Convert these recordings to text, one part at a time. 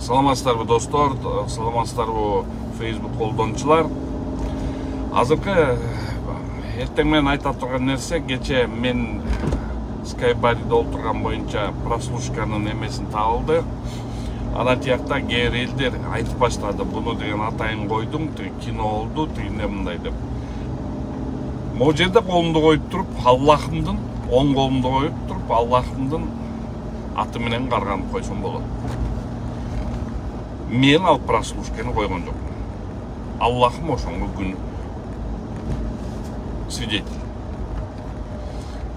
Саламатсыздарбы достор, саламатсыздарбы Facebook колдончулар. Азыркы эртең менен айта турган нерсе, кече мен Skybuddy'de олтурган боюнча прослушканын эмесин табылды. Анан тиякта кээ бир элдер айтып баштады, буну деген атайын койдуң, кино болду, тигине мындай деп. Могу жерде колумду коюп туруп, Аллахымдын, оң колумду коюп туруп, Аллахымдын аты менен карганып койсом болот. Мен ал прослушканы койгон жокмун. Аллахым ошонго күн свидетель.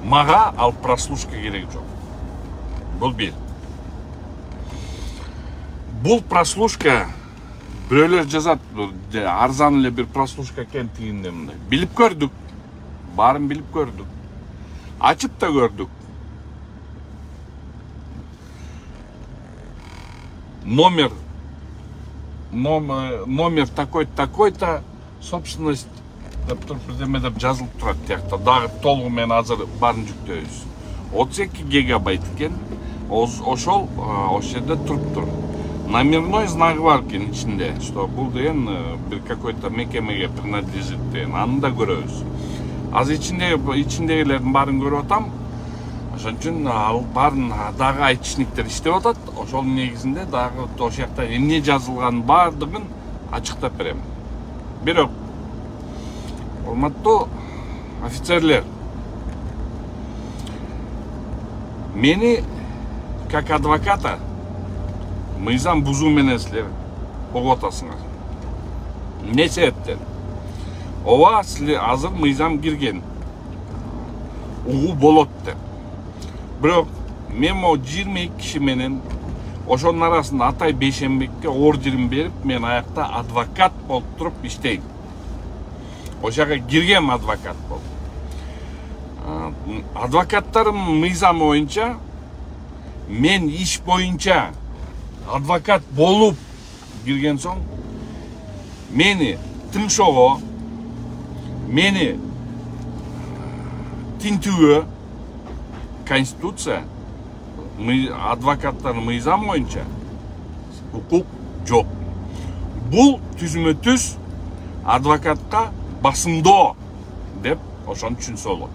Мага ал прослушка керек жок. Бул бир. Бул прослушка бирөөлөр жазат, арзан эле бир прослушка экен тигинде мындай. Билип көрдүк. Барын билип көрдүк. Ачып да көрдүк. Номер такой-то, собственность деп туруп бирдеме деп жазылып турат тиякта. Дагы толугу менен азыр барын жүктөбүз. 32 гигабайт экен. Ошол жерде туруптур. Номерной знагы бар экен ичинде, что бул деген бир какой-то мекемеге принадлежит деген. Аны да көрөбүз. Азыр ичиндегилердин барын көрүп атам. Ошон үчүн ал барын дагы айтышниктер иштеп атат. Ошол негизинде дагы ошол жакта эмне жазылган бардыгын ачыктап берем. Бирок урматтуу офицерлер, мени как адвоката мыйзам бузуу менен силер угуп атасыңар. Эмне себептен? Ооба, силер азыр мыйзам кирген. Угуу болот деп. Бирок мен могу 22 киши менен ошонун арасында Атай Бейшенбекке ордерин берип, мен аякта адвокат болуп туруп иштейм. Ошага кирген адвокат болуп. Адвокаттардын мыйзамы боюнча мен иш боюнча адвокат болуп кирген соң мени тыңшоого, мени тинтүүгө Конституция, адвокаттардын мыйзамы боюнча укук жок. Бул түзмө-түз адвокатка басымдоо деп ошону түшүнсө болот.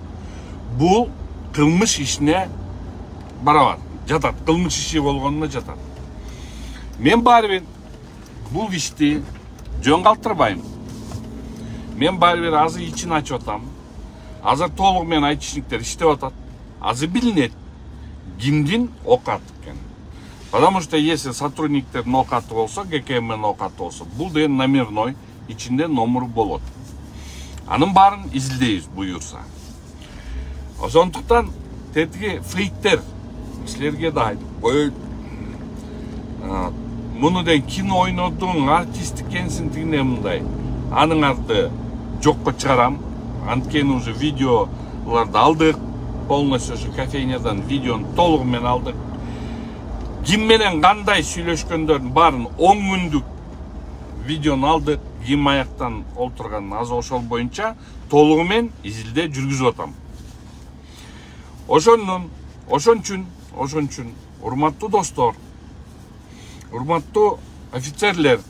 Бул кылмыш ишине барабар жатат, кылмыш иши болгонуна жатат. Мен баары бул ишти жөн калтырбайм. Мен баары азыр ичин ачып атам. Азыр толугу менен айтышниктер иштеп атат. Азыр билинет кимдин окаты экен. Потому что если сотрудниктердин окаты болсо, ГКМнин окаты болсо, бул деген номерной, ичинде номер болот. Анын баарын изилдейбиз буюрса. Ошондуктан тетиги фейктер силерге да айтып коет. Муну деген кино ойнодуң, артист экенсиң тигине мындай. Аныңарды жокко чыгарам. Анткени уже видеоларды алдык. Полностью ошо кофейнядан видеону толугу менен алдык. Ким менен кандай сүйлөшкөндөрдүн баарын 10 күндүк видеону алдык. Ким аяктан олтурган азыр ошол боюнча толугу менен изилдөө жүргүзүп атам. Ошон үчүн урматтуу достор, урматтуу офицерлер,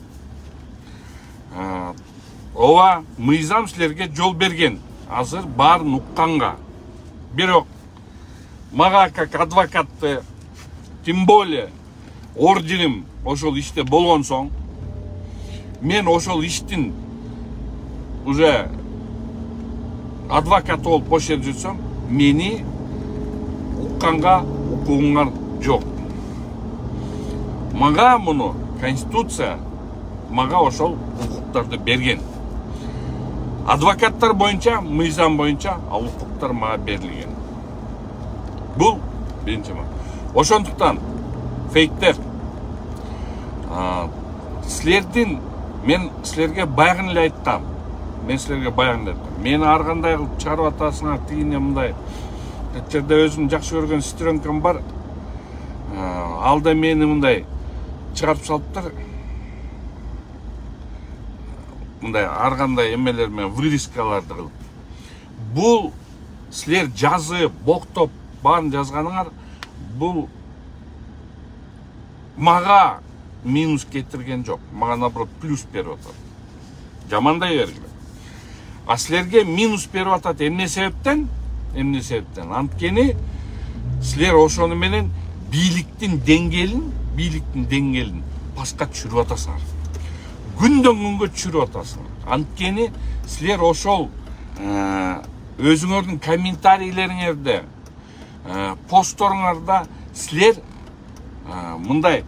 ооба мыйзам силерге жол берген. Азыр баарын укканга. Бирок мага как адвокатты, тем более ордерим ошол иште болгон соң, мен ошол иштин уже адвокат болуп бош жерде жүрсөм, мени укканга укугуңар жок. Мага муну Конституция мага ошол укуктарды берген. Адвокаттар боюнча, мыйзам боюнча ал укуктар мага берилген. Бул биринчи. Ошондуктан фейктер, мен силерге байгын эле айттым. Мени ар кандай кылып чыгарып атасыңар, тигине мындай. Жерде өзүм жакшы көргөн сестренкам бар. Ал да мени мындай чыгарып салыптыр. Мындай ар кандай эмелер менен вырезкаларды кылып. Бул силер жазып, боктоп баарын жазганыңар, бул мага минус кетирген жок, мага наоборот плюс берип атат. Жамандай бергиле. А силерге минус берип атат эмне себептен? Анткени силер ошону менен бийликтин деңгээлин паска түшүрүп атасыңар. Күндөн күнгө түшүрүп атасыңар. Анткени силер ошол өзүңөрдүн комментарийлериңерде, постторуңарда силер мындай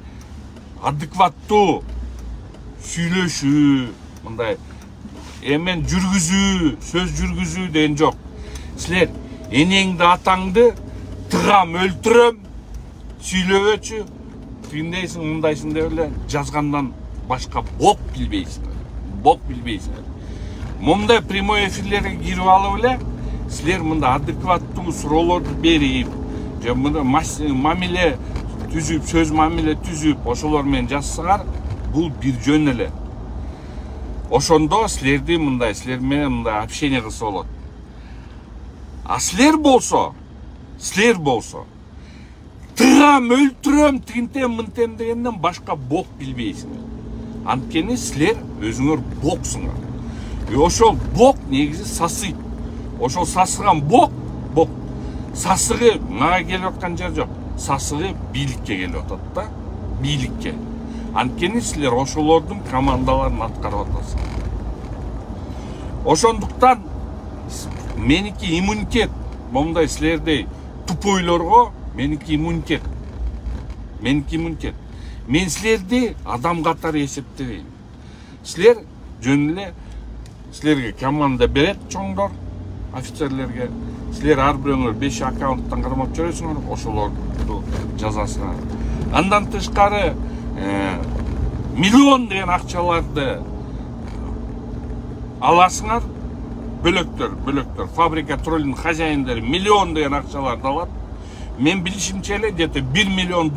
адекваттуу сүйлөшүү, мындай эмен жүргүзүү, сөз жүргүзүү деген жок. Силер энеңди, атаңды тыгам, өлтүрөм, сүйлөбөчү, тигиндейсиң, мындайсың деп эле жазгандан башка бок билбейсиңер. Мындай прямой эфирлерге кирип алып эле силер мындай адекваттуу суроолорду берип, же мамиле түзүп, сөз мамиле түзүп, ошолор менен жазсаңар, бул бир жөн эле. Ошондо силер менен мындай общение кылса болот. А силер болсо тыгам, өлтүрөм, тигинтем, мынтем дегенден башка бок билбейсиңер. Анткени силер өзүңөр боксуңар. Ошол бок негизи сасыйт. Ошол сасыган бок сасыгы мага келип аткан жер жок. Сасыгы бийликке келип атат да, бийликке. Анткени силер ошолордун командаларын аткарып атасыңар. Ошондуктан меники иммунитет, момундай силердей тупойлорго меники иммунитет. Мен силерди адам катары эсептебейм. Силер жөн эле силерге команда берет чоңдор, офицерлерге. Силер ар бирөөңөр 5 аккаунттан кармап жүрөсүңөр, ошолорду жазасыңар. Андан тышкары миллион деген акчаларды аласыңар, бөлөктөр. Фабрика троллинг хозяиндери миллион деген акчаларды алат. Мен билишимче эле где-то $1 миллион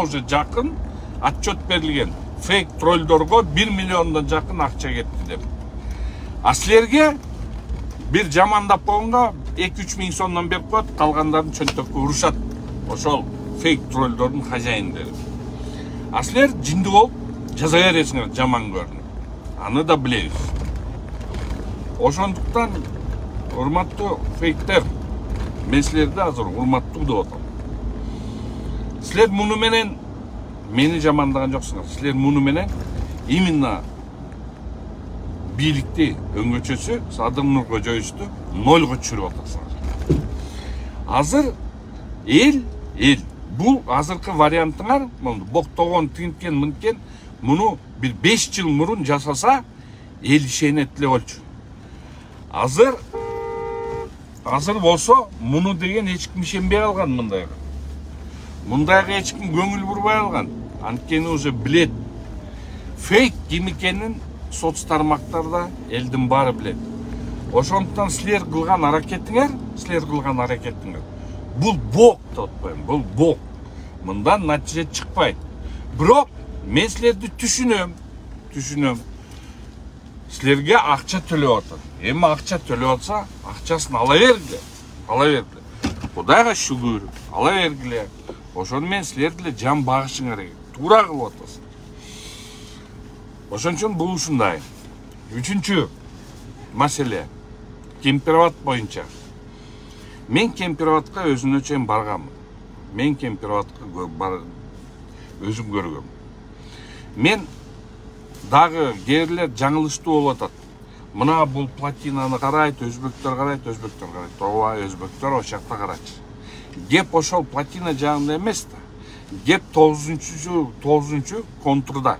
уже жакын отчет берилген. Фейк троллдорго 1 миллиондон жакын акча кетти деп. А силерге бир жамандап койгонго 2-3 миң сомдон берип коет, калгандарын чөнтөккө урушат. Ошол фейк троллдордун хозяиндери. А силер жинди болуп жаза бересиңер жаман көрүнүп. Аны да билебиз. Ошондуктан урматтуу фейктер, мен силерди азыр урматтуу деп атам. Силер муну менен мени жамандаган жоксуңар. Силер муну менен именно бийликти өңгөчөсү Садыр Нуркожоевичти нольго түшүрүп атасыңар. Азыр эл бул азыркы вариантыңар, боктогон, тигинткен, мынткен, муну бир 5 жыл мурун жасаса, эл ишенет эле болчу. Азыр болсо муну деген эч ким ишенбей калган мындайга. Мындайга эч ким көңүл бурбай калган. Анткени уже билет. Фейк ким экенин соц тармактарда элдин баары билет. Ошондуктан силер кылган аракетиңер, бул бок деп атпайм, бул бок. Мындан натыйжа чыкпайт. Бирок мен силерди түшүнөм. Силерге акча төлөп атат. Эми акча төлөп атса, акчасын ала бергиле. Кудайга шүгүр, ала бергиле. Ошону менен силер деле жан багышыңар керек. Туура кылып атасың. Ошон үчүн бул ушундай. Үчүнчү маселе Кемпироват боюнча. Мен Кемпироватка өзүнө чейин барганмын. Өзүм көргөм. Мен дагы кээрлер жаңылыштуу болуп атат. Мына бул платинаны карайт, өзбектөр карайт. Ооба, өзбектөр ошол жакта карачы. Кеп ошол платина жагында эмес да. Кеп 9-чу контурда.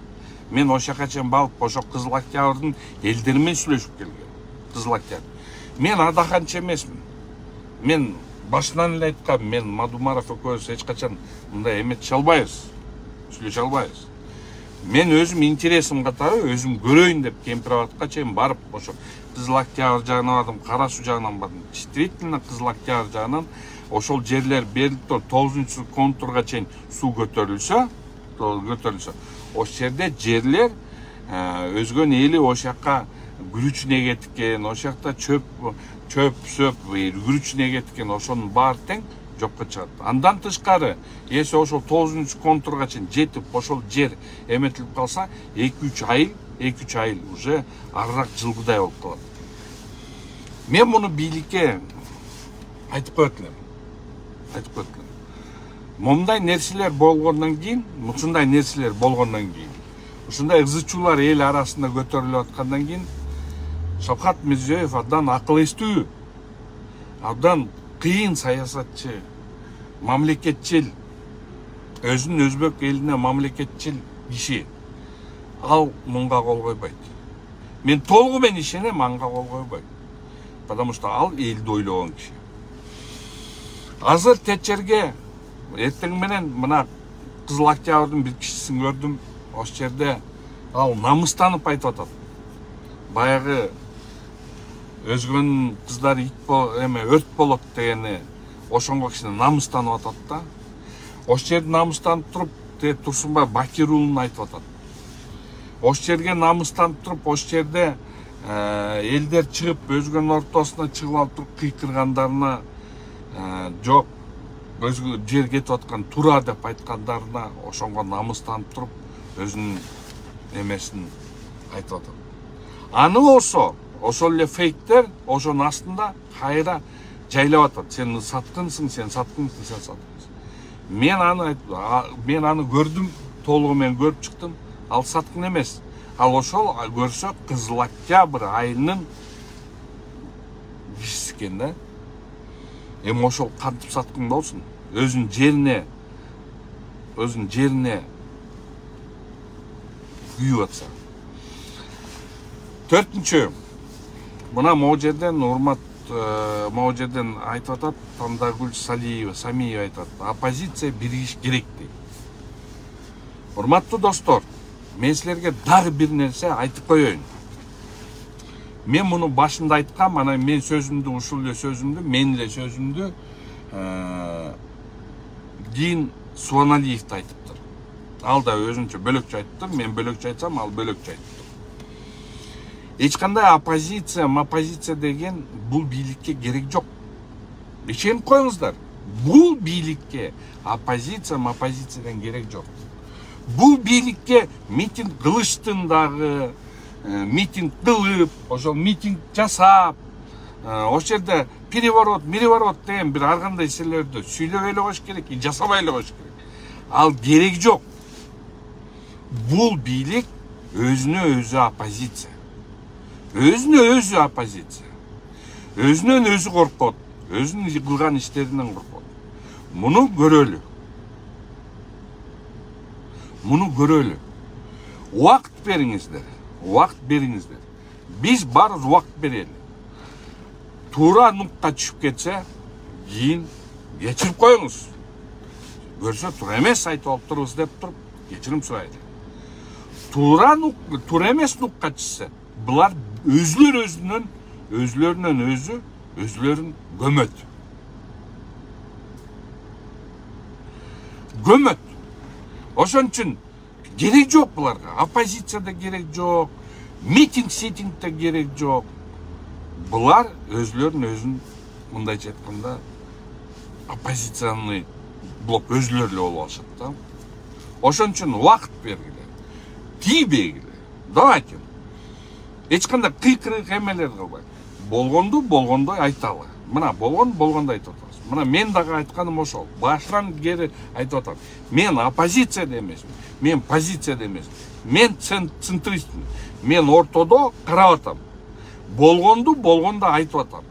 Мен ошол жака чейин барып, ошол Кызыл Октябрдын элдери менен сүйлөшүп келгем. Кызыл Октябрь. Мен адаханчы эмесмин. Мен башынан эле айткам, мен Мадумаров экөөбүз эч качан мындай эмете албайбыз. Сүйлөшө албайбыз. Мен өзүм интересим катары өзүм көрөйүн деп Кемпироватка чейин барып, ошо Кызыл Октябрь жагынан бардым, Кара Суу жагынан бардым. Действительно Кызыл Октябрь жагынан ошол жерлер берилип туруп 9-чу контурга чейин суу көтөрүлсө, ошол жерде жерлер өзгөн эли ошол жака күрүчүн эгеткен, ошол жакта чөп, күрүчүн эгеткен, ошонун баары тең жокко чыгат. Андан тышкары, если ошол 9 контурга чейин жетип, ошол жер эметилип калса, 2-3 айыл уже арыраак жылгыдай болуп калат. Мен муну бийликке айтып коет элем. Мындай нерселер болгондон кийин, ушундай ызычуулар эл арасында көтөрүлүп аткандан кийин Шавкат Мирзиёев абдан акыл эстүү, абдан кыйын саясатчы, мамлекетчил, өзүнүн өзбек элине мамлекетчил киши. Ал мунга кол койбойт. Мен толугу менен ишенем, анга кол койбойт. Потому что ал элди ойлогон киши. Азыр Тетчерге эртең менен мына Кызыл Октябрдын бир кишисин көрдүм. Ошол жерде ал намыстанып айтып атат. Баягы өзгөнүн кыздары өрт болот дегени ошонго кичине намыстанып атат да. Ошол жерде намыстанып туруп, Турсунбай Бакир уулун айтып атат. Ошол жерге намыстанып туруп, ошол жерде элдер чыгып, өзгөнүн ортосуна чыгып алып туруп кыйкыргандарына, жок, өзгө жер кетип аткан туура деп айткандарына ошонго намыстанып туруп, өзүнүн эмесин айтып атат. Аны болсо, ошол эле фейктер ошонун астында кайра жайлап атат. Сен саткынсың, сен саткынсың. Мен аны көрдүм, толугу менен көрүп чыктым. Ал саткын эмес. Ал ошол көрсө Кызыл Октябрь айылынын кишиси экен да. Эми ошол кантип саткын болсун? Өзүнүн жерине күйүп атса. Төртүнчү, мына могу жерден урмат, могу жерден айтып атат, Тандагүл Самиева айтат, оппозиция биригиш керек дейт. Урматтуу достор, мен силерге дагы бир нерсе айтып коеюн. Мен муну башында айткам, анан мен сөзүмдү, ушул эле сөзүмдү, кийин Субаналиевди айтыптыр. Ал да өзүнчө бөлөкчө айтыптыр, мен бөлөкчө айтсам, ал бөлөкчө айтыптыр. Эч кандай оппозиция деген бул бийликке керек жок. Ишенип коюңуздар. Бул бийликке оппозицияден керек жок. Бул бийликке митинг кылыштын дагы, митинг кылып, ошол митинг жасап, ошол жерде переворот деген бир ар кандай нерселерди сүйлөп эле коюш керек, жасабай эле коюш керек. Ал керек жок. Бул бийлик өзүнө өзү оппозиция. Өзүнөн өзү коркот, өзүнүн кылган иштеринен коркот. Муну көрөлү. Убакыт бериңиздер. Биз барыбыз убакыт берели. Туура нукка түшүп кетсе, кийин кечирип коюңуз. Көрсө туура эмес айтып алып турубуз деп туруп, кечирим сурайлы. Туура эмес нукка түшсө, булар өзүлөрүнөн өзүлөрүн көмөт. Ошон үчүн керек жок буларга. Оппозиция да керек жок, митинг да керек жок. Булар өзүн мындайча айтканда оппозиционный блок өзүлөрү эле болуп алышат да. Ошон үчүн убакыт бергиле. Тийбегиле. Давайте. Эч кандай кыйкырык эмелер кылбай. Болгондой айталы. Мына болгондой айтып атабыз. Мына мен дагы айтканым ошол. Башынан кери айтып атам. Мен оппозицияда эмесмин. Мен позицияда эмесмин. Мен центристмин. Мен ортодо карап атам. Болгондо айтып атам.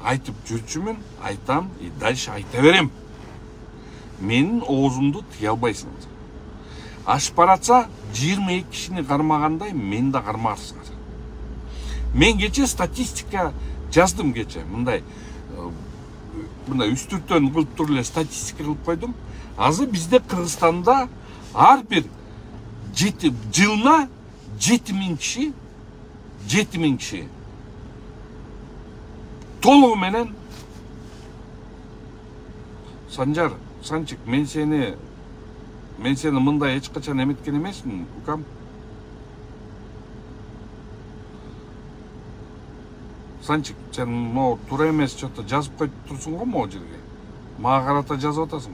Айтып жүрчүмүн, айтам и дальше айта берем. Менин оозумду тыя албайсыңар. Ашып баратса 22 кишини кармагандай мен да кармарсыңар. Мен кече статистика жаздым кече. Мындай үстүртөн кылып туруп эле статистика кылып койдум. Азыр бизде Кыргызстанда ар бир жылына 7000 киши толугу менен Санчик, мен сени мындай эч качан эметкен эмесмин, укам. Санчик, сен могу туура эмес что-то жазып коюп турсуң го могу жерге. мага карата жазып атасың.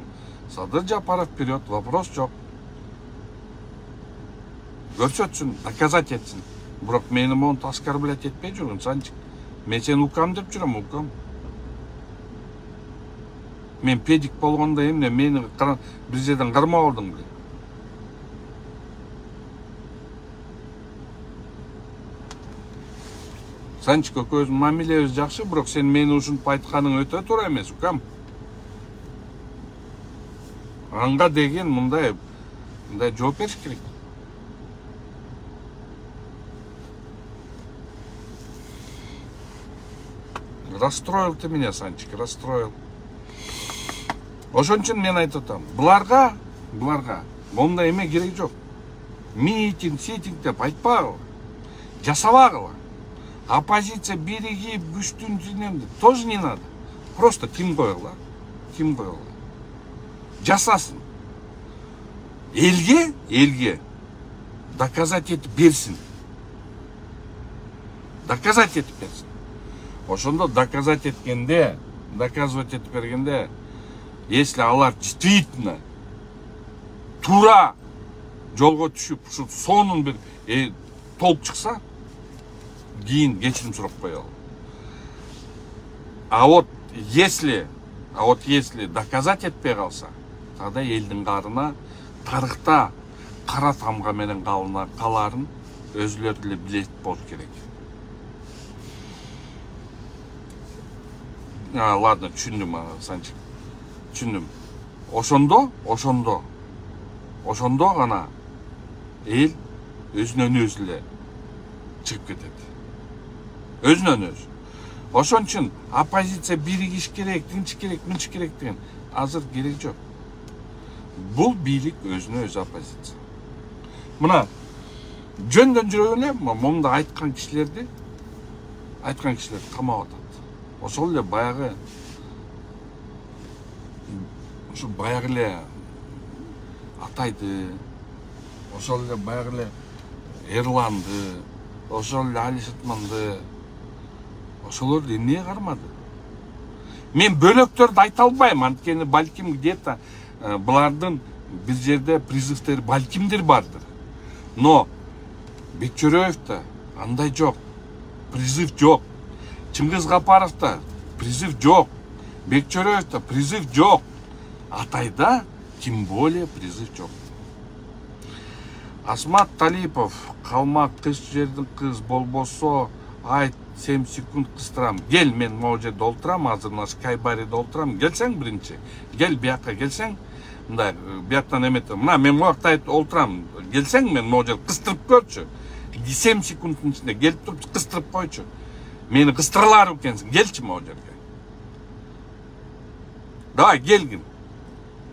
Садыр Жапаров берет, вопрос жок. Көрсөтсүн, доказать етсин. Бирок мени монту оскорблять этпей жүргүн, Санчик. Мен сени укам деп жүрөм, укам. Мен педик болгондо эмне, мени бир жерден кармап алдың беле. Санчик, экөөбүздүн мамилебиз жакшы, бирок сен мени ушинтип айтканың өтө туура эмес, укам. Анга деген мындай жооп бериш керек. Расстроил ты меня, Санчик, расстроил. Ошон үчүн мен айтып атам, буларга мондай эме керек жок. Митинг деп айтпагыла, жасабагыла. Оппозиция биригип күчтүн тоже не надо. Просто тим койгула. Жасасын. Элге доказать этип берсин. Ошондо доказывать этип бергенде, если алар действительно туура жолго түшүп, ушу сонун бир толуп чыкса, кийин кечирим сурап коелу. А вот если доказать этпей калса, тогда элдин каарына тарыхта кара тамга менен каларын өзүлөрү деле билет болуш керек. Ладно, түшүндүм, Санчик. Түшүндүм. Ошондо гана эл өзүнөн өзү эле чыгып кетет. Өзүнөн өзү. Ошон үчүн оппозиция биригиш керек, тинч керек деген азыр керек жок. Бул бийлик өзүнө өзү оппозиция. Мына жөндөн жүрө эле, момда айткан кишилерди камап атат. Ошол эле баягы эле Атайды, ошол эле баягы эле Эрланды, ошол эле Али Шытманды, ошолорду эмне кармады? Мен бөлөктөрдү айта албайм, анткени балким где-то булардын бир жерде призывтери балкимдир бардыр. Но Бекчөрөевдө андай жок, призыв жок. Чыңгыз Гапаровдо призыв жок. Бекчөрөевдө призыв жок. Атайда тем более призыв жок. Асмат Талипов, калмак кыз жердин кыз болбосо айт 7 секунд кыстырам. Гел, мен могу жерде олтурам, азыр мына Скайбариде олтурам. Келсең биринчи. Гел бияка келсең, мындай бияктан эметем. Мына мен могу олтурам. Келсең мен могу жерде кыстырып көрчү. 7 секундтун ичинде келип туруп кыстырып койчу. Мени кыстыралар экенсиң. Келчи могу жерге. Давай келгин.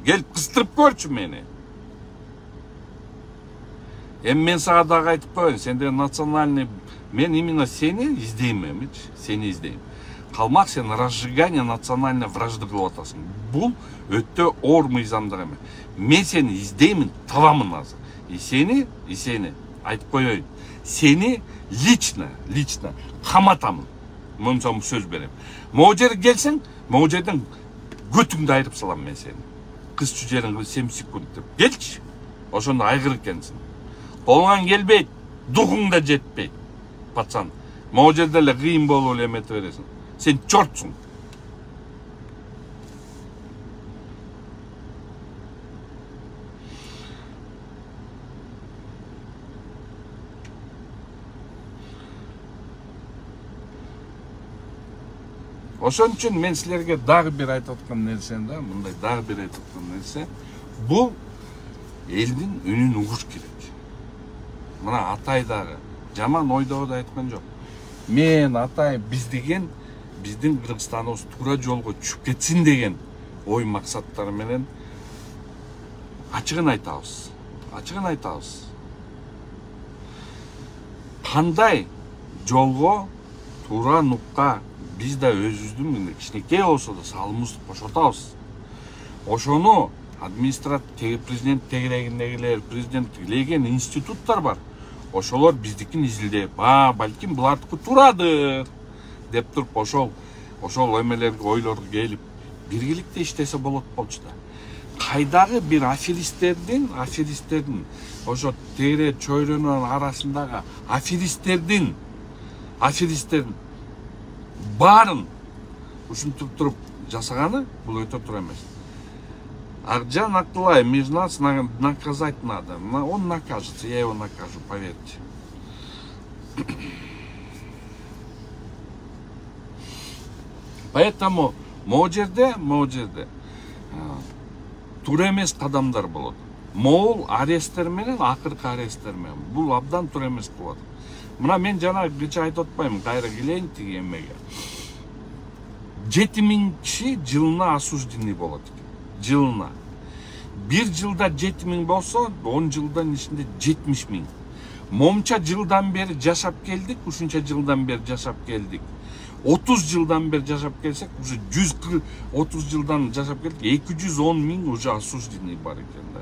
Келип кыстырып көрчү мени. Мен сага дагы айтып коеюн, сенде национальный, мен именно сени издейм эмичи, сени издейм. Калмак, сен разжигание национальной вражды кылып атасың. Бул өтө оор мыйзамдык эме. Мен сени издеймин, табамын азыр. И сени айтып коеюн. Сени лично каматамын. Монсом сөз берем. Могу жерге келсең, могу жерден көтүңдү айырып салам мен сени. Кыз чүжерин 7 секунд деп. Келчи. Ошондо айгыр экенсиң. Колуңан келбейт, духуң да жетпейт. Пацан, могу жерде эле кыйын болуп эле эмете бересиң. Сен чортсуң. Ошон үчүн мен силерге дагы бир айтып аткан нерсем да, мындай дагы бир айтып аткан нерсе, бул элдин үнүн угуш керек. Мына Атай дагы жаман ойдогу да айткан жок. Мен Атай биздин Кыргызстаныбыз туура жолго түшүп кетсин деген ой максаттары менен ачыгын айтабыз. Кандай жолго туура нукка биз да өзүбүздүн кичинекей болсо да салымыбызды кошотабыз. Ошону президент тегерегиндегилер, президент тилеген институттар бар. Ошолор биздикин изилдеп, балким булардыкы турадыр деп туруп ошол эмелерге ойлорго келип, биргеликте иштесе болот болчу да. Кайдагы бир аферисттердин ошо тере чөйрөнүн арасындагы аферисттердин баарын ушинтип туруп жасаганы бул өтө туура эмес. Акжан Актылай, между нас наказать надо. Он накажется, я его накажу, поверьте. Поэтому могу жерде туура эмес кадамдар болот. Могул аресттер менен, акыркы аресттер менен. Бул абдан туура эмес болот. Мына мен жана кече айтып атпаймынбы, кайра келейин тиги эмеге. 7000 киши жылына осужденный болот. Жылына. Bir жылда 7000 болсо, 10 жылдан ичинде 70.000. Момча жылдан бери жашап келдик, ушунча жылдан бери жашап келдик. 30 жылдан бери жашап келсек, уже 130 жылдан жашап келдик, 210.000 уже осужденный бар экен да.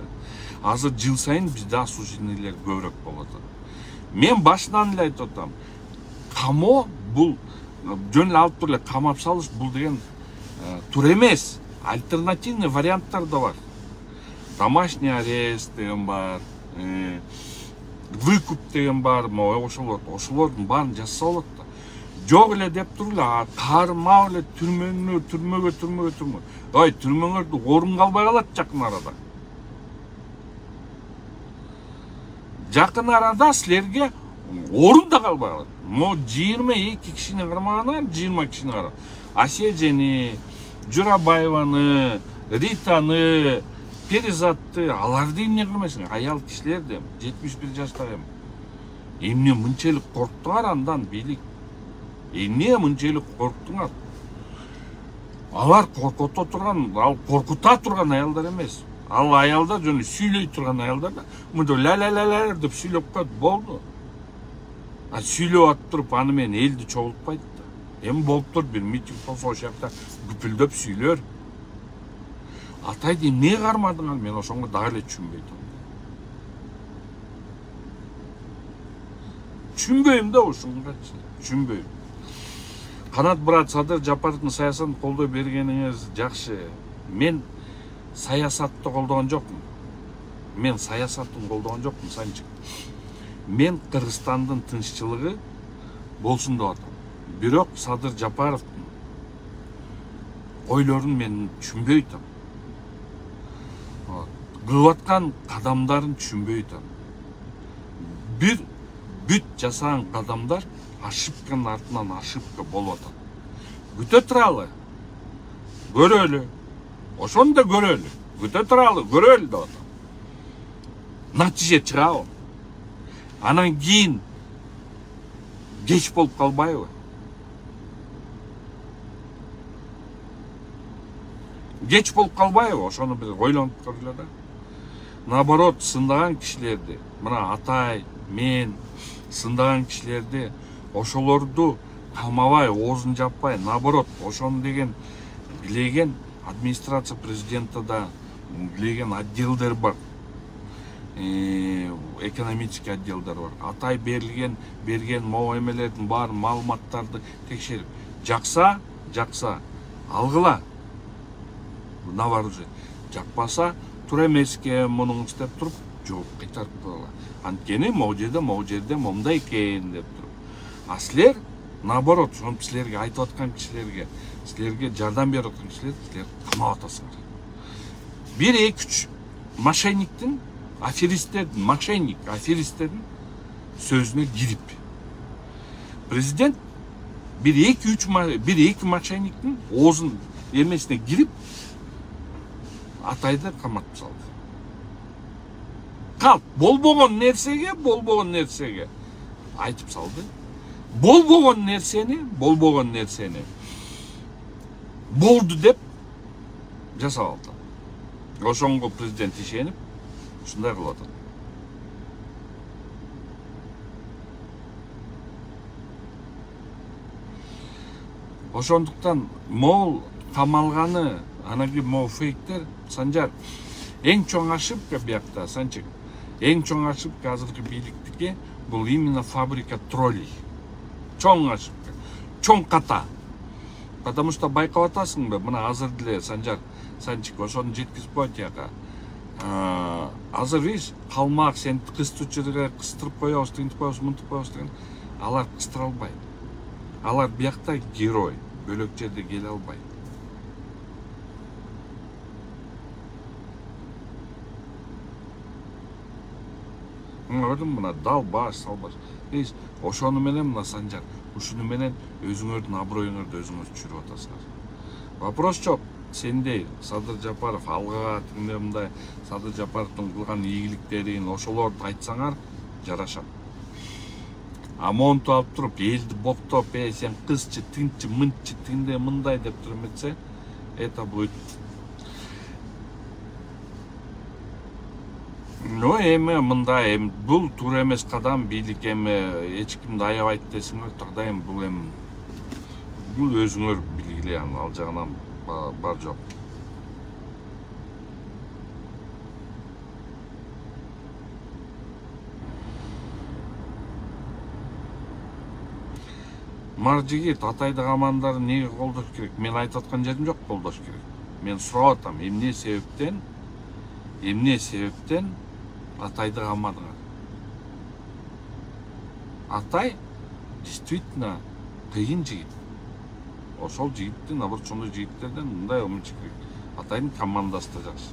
Азыр жыл сайын бизде осужденныйлер көбүрөөк болот. Мен башынан эле айтып атам. Камоо бул жөн эле алып туруп эле камап салыш бул деген туура эмес. Альтернативный варианттар да бар. Домашний арест деген бар, выкуп деген бар, ошолордун баарын жасаса болот да. Жок эле деп туруп эле кармап эле түрмөгө. Ой, түрмөңөрдө орун калбай калат жакын арада. Жакын арада силерге орун да калбай калат. 22 кишини кармагандар, 20 кишини карап. Асежени, Журабаеваны, Ританы, Перизатты, аларды эмне кылмайсың? Аял кишилер де 71 жаштагы эмне мынчалык корктуңар андан бийлик? Эмне мынчалык корктуңар? Алар коркута турган, ал коркута турган аялдар эмес. Ал аялдар жөн сүйлөй турган аялдар да. Мындай ла деп сүйлөп коет болду. А сүйлөп атып аны менен элди чогултпайт да. Эми болуп тур бир митинг болсо ошол жакта күпүлдөп сүйлөр. Атайды эмне кармадыңар, мен ошоңго дагы эле түшүнбөй атам. Түшүнбөйм да ошоңгачы, түшүнбөйм. Канат брат, Садыр Жапаровдун саясатын колдой бергениңиз жакшы. Мен саясатты колдогон жокмун. Санчы. Мен Кыргызстандын тынччылыгы болсун деп атам. Бирок Садыр Жапаровдун ойлорун мен түшүнбөй атам. Кылып аткан кадамдарын түшүнбөй атам. Бир бүт жасаган кадамдар ошибканын артынан ошибка болуп атат. Күтө туралы. Көрөлү. Ошону да көрөлү. Күтө туралы, көрөлү деп атам. Натыйжа чыгабы. Анан кийин кеч болуп калбайбы? Кеч болуп калбайбы? Ошону биз ойлонуп көрөлү да. Наоборот, сындаган кишилерди, мына Атай, мен сындаган кишилерди, ошолорду камабай, оозун жаппай, наоборот, ошону деген билеген администрация президента да билеген отделдер бар. Экономический отделдер бар. Атай берген могу эмелердин баарын маалыматтарды текшерип, жакса, алгыла. Навар уже. Жакпаса, туура эмеске мунун иштеп туруп, жооп кайтарып койгула. Анткени могу жерде момундай экен деп туруп. А силер наоборот, ошентип силерге айтып аткан кишилерге, силерге жардам берип аткан кишилерди силер камап атасыңар. 1-2-3 мошенниктин, аферисттердин сөзүнө кирип. Президент 1-2 мошенниктин оозун эмесине кирип, Атайды каматып салды. Калп, болбогон нерсеге айтып салды. Болбогон нерсени болду деп жасап алды. Ошонго президент ишенип, ушундай кылып атат. Ошондуктан могул камалганы, анан могу фейктер, Санжар, эң чоң ошибка биякта, Санчык, эң чоң ошибка азыркы бийликтики бул именно фабрика троллей. Чоң ошибка, чоң ката. Потому что байкап атасыңбы, мына азыр деле Санжар Санчик ошону жеткизип коет яка. Азыр иш калмак сен кыстырып коебуз, тинтип коебуз, мынтип коебуз деген. Алар кыстыра албайт. Алар биякта герой, бөлөк жерде келе албайт. Көрдүм мына дал баш, салбаш. Ошону менен мына Санжар, ушуну менен өзүңөрдүн аброюңөрдү өзүңөр түшүрүп атасыңар. Вопрос жок. Сендей Садыр Жапаров алга тигиндей мындай Садыр Жапаровдун кылган ийгиликтерин ошолорду айтсаңар жарашат. А монту алып туруп элди боктоп, сен кызчы, тинчи, мынчы, тигиндей мындай деп туруп эметсе, это будет. Но эми мындай, бул туура эмес кадам, бийлик эми эч кимди аябайт десеңер, тогда эми бул өзүңөр билгиле, ал жагынан бар жок. Маржигит Атайды камандарын эмнеге колдош керек? Мен айтып аткан жерим жок, колдош керек. Мен сурап атам, эмне себептен Атайды камадыңар? Атай действительно кыйын жигит. Ошол жигиттин, наоборот, ошондой жигиттерден мындай умчу керек. Атайдын командасы да жакшы.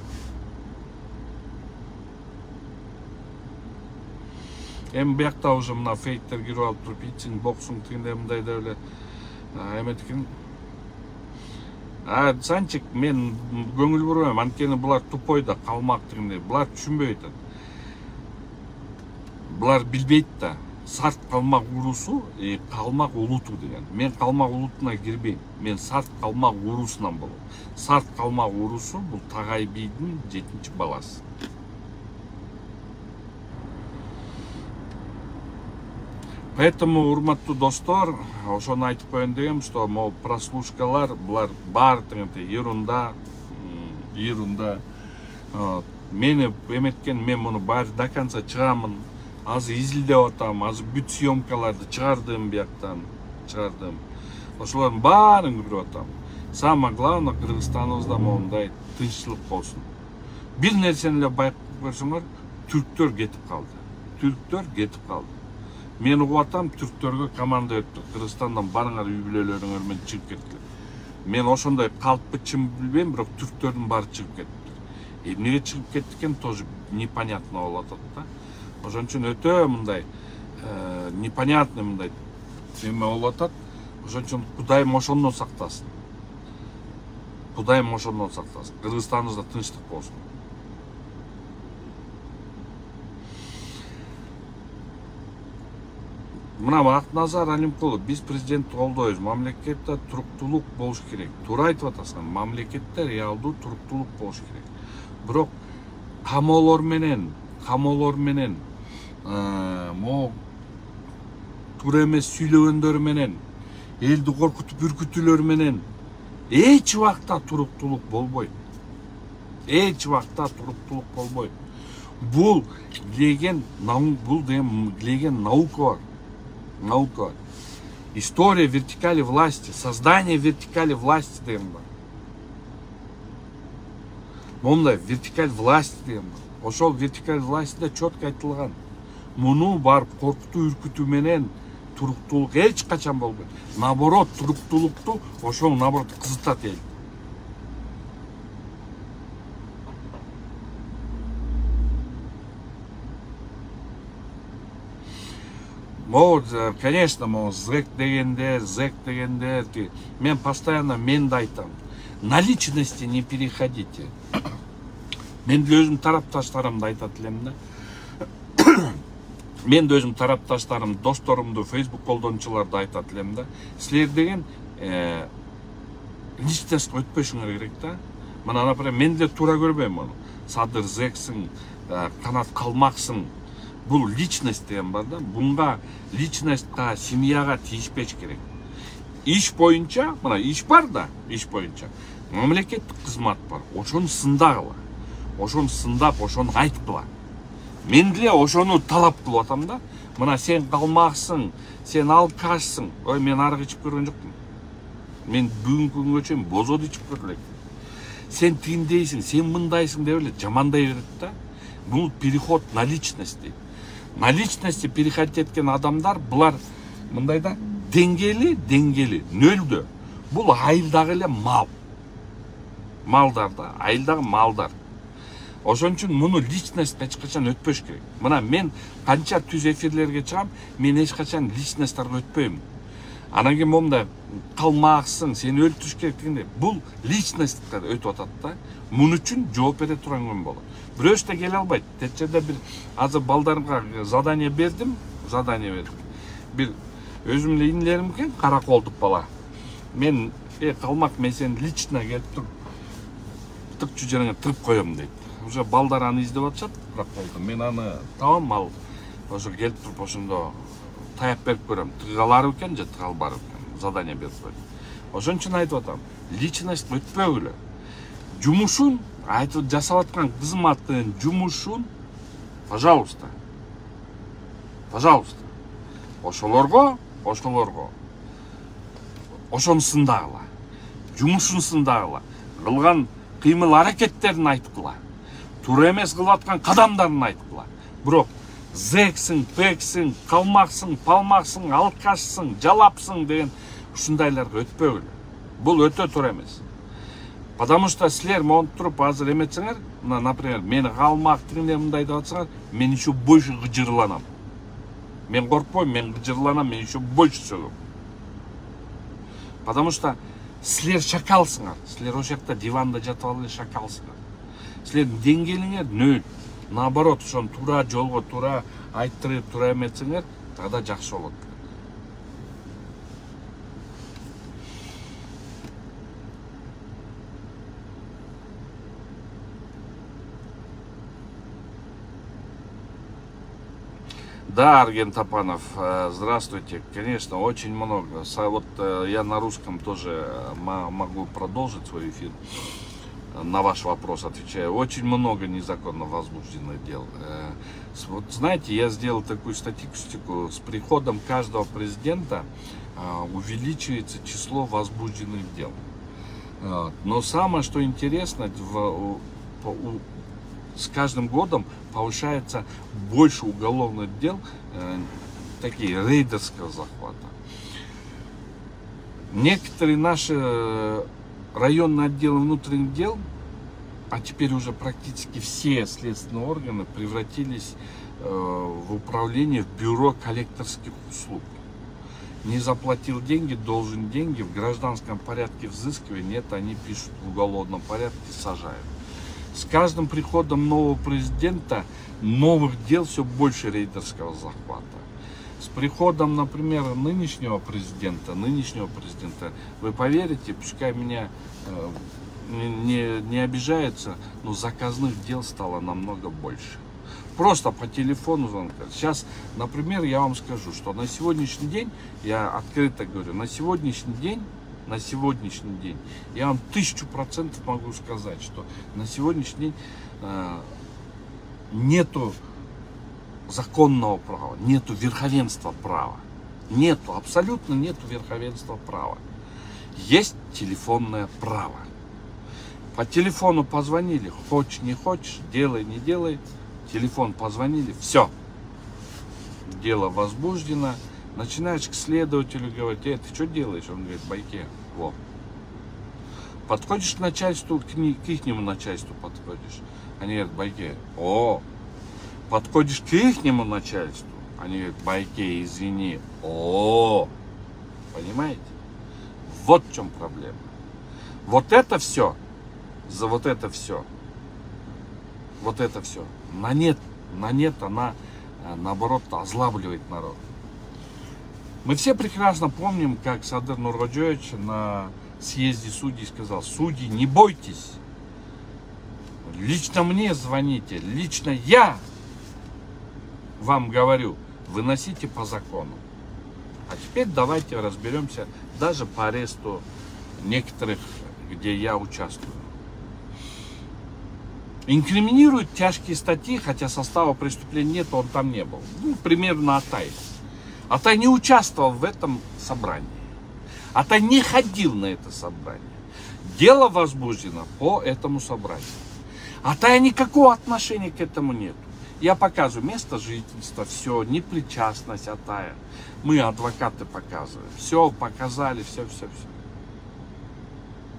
Эми биякта уже мына фейктер кирип алып туруп, ичиң, боксуң, тигиндей мындай деп эле эметкен. Санчик, мен көңүл бурбайм, анткени булар тупой да, калмак тигиндей. Булар түшүнбөй атат. Булар билбейт да. Сарт калмак урусу, калмак улуту деген. Мен калмак улутуна кирбейм. Мен сарт калмак урусунан болом. Сарт калмак урусу бул Тагай бийдин 7-чи баласы. Поэтому, урматтуу достор, ошону айтып коеюн дегем, что могу прослушкалар, булар бар дегенде ерунда. Мени эметкен, мен муну баары до конца чыгамын. Азыр изилдеп атам, азыр бүт съемкаларды чыгардым бияктан, чыгардым. Ошолордун баарын көрүп атам. Самое главное, Кыргызстаныбызда моундай тынччылык болсун. Бир нерсени эле байкап көрсөңөр, түрктөр кетип калды. Мен угуп атам, түрктөргө команда өттү. Кыргызстандан барыңар, үй бүлөлөрүңөр менен чыгып кеттиңер. Мен ошондой калппы чын билбейм, бирок түрктөрдүн баары чыгып кетти. Эмнеге чыгып кетти экен, тоже непонятно болуп атат да. Ошон үчүн өтө мындай непонятный мындай эме болуп атат. Ошон үчүн Кудайым ошондон сактасын. Кыргызстаныбызда тынчтык болсун. Мына Акназар Алимкулов, биз президентти колдойбуз. Мамлекетте туруктуулук болуш керек. Туура айтып атасың. Мамлекетте реалдуу туруктуулук болуш керек. Бирок камоолор менен туура эмес сүйлөгөндөр менен, элди коркутуп үркүтүүлөр менен эч убакта туруктуулук болбойт. Бул деген наука бар. История вертикали власти, создание вертикали власти деген бар. Мондай вертикаль власти деген бар. Ошол вертикаль властиде четко айтылган. Муну барып коркутуу, үркүтүү менен туруктуулук эч качан болбойт. Наоборот, туруктуулукту ошол наоборот кызытат эл. Конечно, зэк дегендер, мен постоянно менди айтам. На личности не переходите. Мен деле өзүм тарапташтарымды айтат элем да. Мен де өзүм тарапташтарым, досторумду, Facebook колдонуучуларды айтат элем да. Силер деген личностька өтпөшүңөр керек да. Мына, например, мен деле туура көрбөйм муну. Садыр зэксиң, Канат Калмаксың. Бул личность деген бар да. Бунга личностька, семьяга тийишпеш керек. Иш боюнча, мына иш бар да, иш боюнча. Мамлекеттик кызмат бар. Ошону сындагыла. Ошону сындап, ошону айткыла. Мен деле ошону талап кылып атам да. Мына сен калмаксың, сен алкашсың. Ой, мен арык ичип көргөн жокмун. Мен бүгінгі күнге чейин бозот ичип көрүп элек. Сен тиндейсиң, сен мындайсың деп эле жамандай берет да. Бул переход на личность дейт. На личности переходить эткен адамдар булар мындай да деңгели нөлдө. Бул айылдагы эле мал. Малдар да, айылдагы малдар. Ошон үчүн муну личность эч качан өтпөш керек. Мына мен канча түз эфирлерге чыгам, мен эч качан личностьтарга өтпөйм. Анан кийин момундай калмаксың, сени өлтүрүш керек дегенде, бул личностька өтүп атат да. Мун үчүн жооп бере турган күн болот. Бирөөсү да келе албайт. Тет жерде бир азыр балдарымга задание бердим. Бир өзүм эле инилерим экен, караколдук бала. Мен калмак, мен сени лично келип туруп тыкчу жериңе тырып коем дейт. Уже балдар аны издеп атышат, караколду. Мен аны табам, ал ошо келип туруп ошондо таяп берип көрөм. Тыга алар экен же тыга албар экен. Задание берип койдум. Ошон үчүн айтып атам, личность өтпөгүлө. Жумушун айтып жасап аткан кызматтын жумушун, пожалуйста. Ошолорго ошону сындагыла. Жумушун сындагыла. Кылган кыймыл аракеттерин айткыла. Туура эмес кылып аткан кадамдарын айткыла. Бирок зексиң, пексиң, калмаксың, палмаксың, алкашсың, жалапсың деген ушундайларга өтпөгүлө. Бул өтө туура эмес. Потому что силер монтип туруп азыр эметсеңер, например, мени калмак тигине мындай деп атсаңар, мен еще больше гыжырланам. Мен коркпойм, мен гыжырланам, мен еще больше сөгөм. Потому что силер шакалсыңар. Силер ошол жакта диванда жатып алып эле шакалсыңар. Силердин деңгээлиңер нөл. Наоборот, ошону туура жолго, туура айттырып, туура эметсеңер, тогда жакшы болот. Да, Арген Топанов, здравствуйте. Конечно, очень много. Вот я на русском тоже могу продолжить свой эфир. На ваш вопрос отвечаю. Очень много незаконно возбужденных дел. Вот знаете, я сделал такую статистику. С приходом каждого президента увеличивается число возбужденных дел. Но самое, что интересно, с каждым годом повышается больше уголовных дел, такие рейдерского захвата. Некоторые наши районные отделы внутренних дел, а теперь уже практически все следственные органы превратились в управление, в бюро коллекторских услуг. Не заплатил деньги, должен деньги, в гражданском порядке взыскивая, нет, они пишут в уголовном порядке, сажают. С каждым приходом нового президента новых дел все больше рейдерского захвата. С приходом, например, нынешнего президента, вы поверите, пускай меня не обижается, но заказных дел стало намного больше. Просто по телефону звонка. Сейчас, например, я вам скажу, что на сегодняшний день, я открыто говорю, на сегодняшний день, я вам 1000% могу сказать, что на сегодняшний день нету законного права, нету верховенства права. Абсолютно нету верховенства права. Есть телефонное право. По телефону позвонили, хочешь, не хочешь, делай, не делай. Телефон позвонили, все. Дело возбуждено. Начинаешь к следователю говорить, ты что делаешь? Он говорит, байке, во. Подходишь к начальству, к ихнему начальству подходишь. Они говорят, байке, о. Подходишь к ихнему начальству. Они говорят, байке, извини, о. Понимаете? Вот в чем проблема. Вот это все, на нет она, наоборот, озлабливает народ. Мы все прекрасно помним, как Садыр Нургоджоевич на съезде судей сказал, судьи, не бойтесь, лично мне звоните, лично я вам говорю, выносите по закону. А теперь давайте разберемся даже по аресту некоторых, где я участвую. Инкриминируют тяжкие статьи, хотя состава преступления нет, он там не был. Ну, примерно Атай. Атай не участвовал в этом собрании. Атай не ходил на это собрание. Дело возбуждено по этому собранию. Атай никакого отношения к этому нет. Я показываю место жительства, все, непричастность Атая. Мы, адвокаты, показываем. Все, показали, все.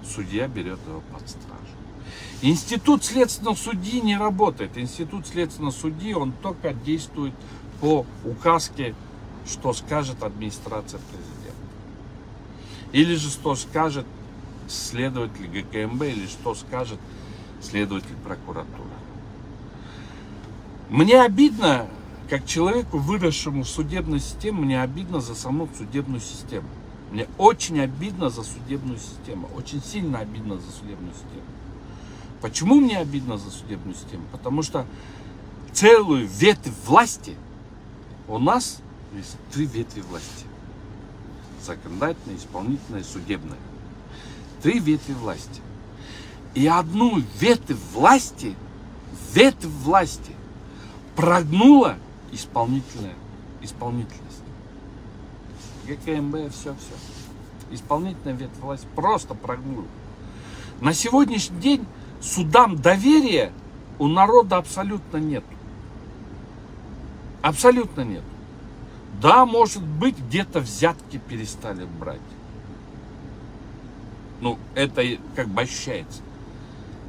Судья берет его под стражу. Институт следственного судьи не работает. Институт следственного судьи, он только действует по указке, что скажет администрация президента. Или же что скажет следователь ГКМБ, или что скажет следователь прокуратуры. Мне обидно, как человеку, выросшему в судебной системе, мне обидно за саму судебную систему. Мне очень обидно за судебную систему. Очень сильно обидно за судебную систему. Почему мне обидно за судебную систему? Потому что целую ветвь власти, у нас есть 3 ветви власти. Законодательная, исполнительная, судебная. 3 ветви власти. И одну ветвь власти прогнула исполнительность. ГКМБ, все. Исполнительная ветвь власти просто прогнула. На сегодняшний день судам доверия у народа абсолютно нет. Абсолютно нет. Да, может быть, где-то взятки перестали брать. Ну, это как бы ощущается.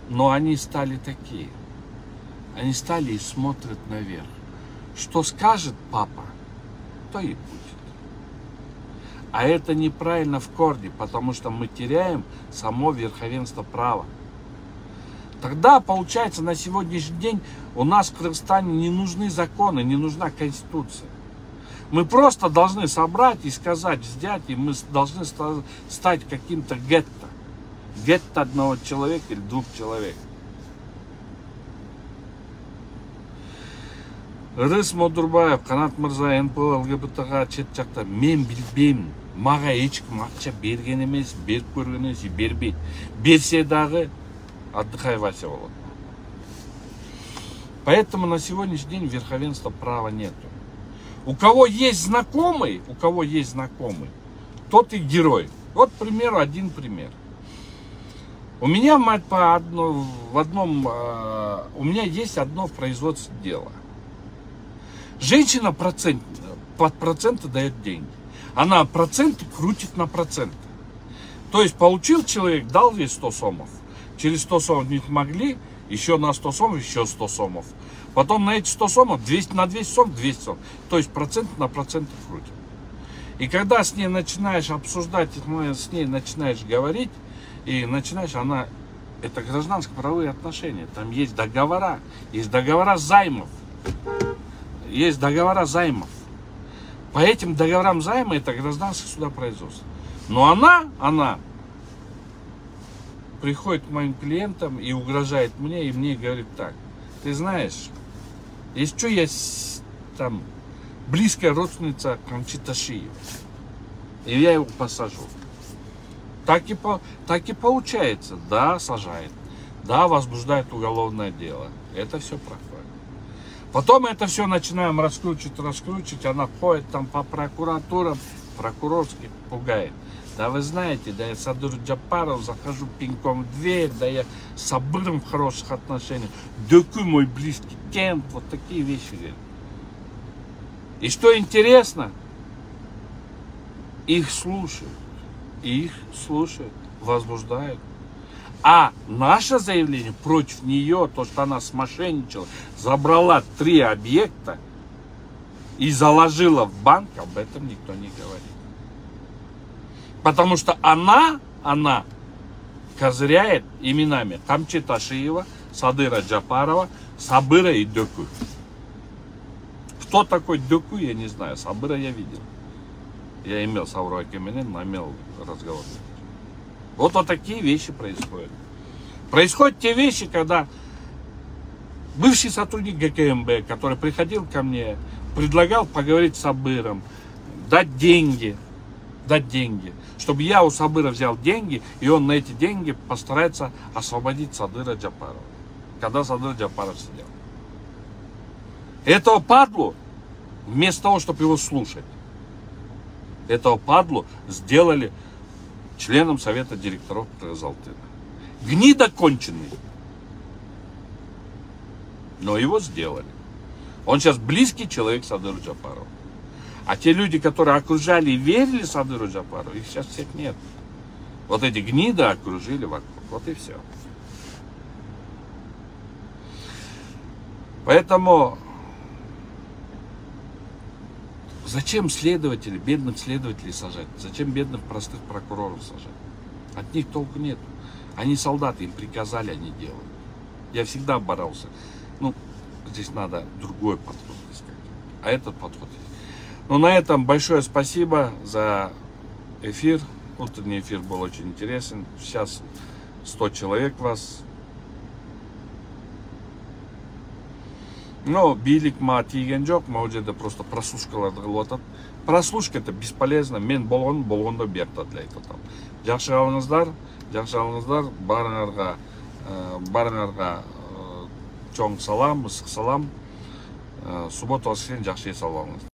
Но они стали такие. Они стали и смотрят наверх. Что скажет папа, то и будет. А это неправильно в корне, потому что мы теряем само верховенство права. Тогда, получается, на сегодняшний день у нас в Кыргызстане не нужны законы, не нужна конституция. Мы просто должны собрать и сказать, взять, и мы должны стать каким-то гетто. Гетто одного человека или 2 человек. Рыс Модурбаев, Канат Мырза, НПО, ЛГБТ-га чет жақта, мен білбеймін. Маға ешкім ақша берген емес, беріп көрген емес, бербейді. Берсе дағы отдыхай, Вася, болады. Поэтому на сегодняшний день верховенства права нету. У кого есть знакомый, тот и герой. Вот, к примеру, один пример. У меня, мать, у меня есть одно в производстве дело. Женщина под проценты дает деньги. Она проценты крутит на проценты. То есть получил человек, дал ей 100 сомов. Через 100 сомов не могли, еще на 100 сомов, еще 100 сомов. Потом на эти 100 сомов, на 200 сомов, 200 сомов. То есть процент на проценты крутит. И когда с ней начинаешь обсуждать, с ней начинаешь говорить, и начинаешь, это гражданско-правовые отношения. Там есть договора займов. Есть договора займов. По этим договорам займа это гражданское судопроизводство. Но она приходит к моим клиентам и угрожает мне, и мне говорит так: ты знаешь, если что, я там близкая родственница Камчи-Ташиева, и я его посажу. Так и получается. Да, сажает. Да, возбуждает уголовное дело. Это все проходит. Потом это все начинаем раскручивать. Она ходит там по прокуратурам, прокурорский пугает. Да вы знаете, да я с Садыром Джапаровым захожу пинком в дверь, да я с Сабыром в хороших отношениях. Дökü мой близкий кент, вот такие вещи говорят. И что интересно, их слушают, возбуждают. А наше заявление против нее, то, что она смошенничала, забрала 3 объекта и заложила в банк, об этом никто не говорит. Потому что она козыряет именами Камчи-Ташиева, Садыра Джапарова, Сабыра и Дökü. Кто такой Дökü, я не знаю. Сабыра я видел. Я имел с Аврой Акеменен, имел разговор. Вот такие вещи происходят. Происходят те вещи, когда бывший сотрудник ГКМБ, который приходил ко мне, предлагал поговорить с Сабыром, дать деньги, чтобы я у Сабыра взял деньги, и он на эти деньги постарается освободить Садыра Джапарова, когда Садыр Джапаров сидел. Этого падлу, вместо того, чтобы его слушать, этого падлу сделали членом совета директоров Кыргызалтына. Гнида конченый. Но его сделали. Он сейчас близкий человек Садыру Джапарову. А те люди, которые окружали и верили Садыру Джапарову, их сейчас всех нет. Вот эти гниды окружили вокруг. Вот и все. Поэтому зачем следователей, бедных следователей сажать? Зачем бедных простых прокуроров сажать? От них толку нет. Они солдаты, им приказали, они делают. Я всегда боролся. Ну, здесь надо другой подход искать. А этот подход есть. Ну, на этом большое спасибо за эфир. Утренний эфир был очень интересен. Сейчас 100 человек вас. Но билик ма тийген жок, могу жерде просто прослушкаларды кылып атат. Прослушка это бесполезно. Мен болгондо бертат эле айтып атам. Жакшы калыңыздар, барыңарга чоң салам, ысык салам. Суббота воскресенье жакшы эс алып алыңыз.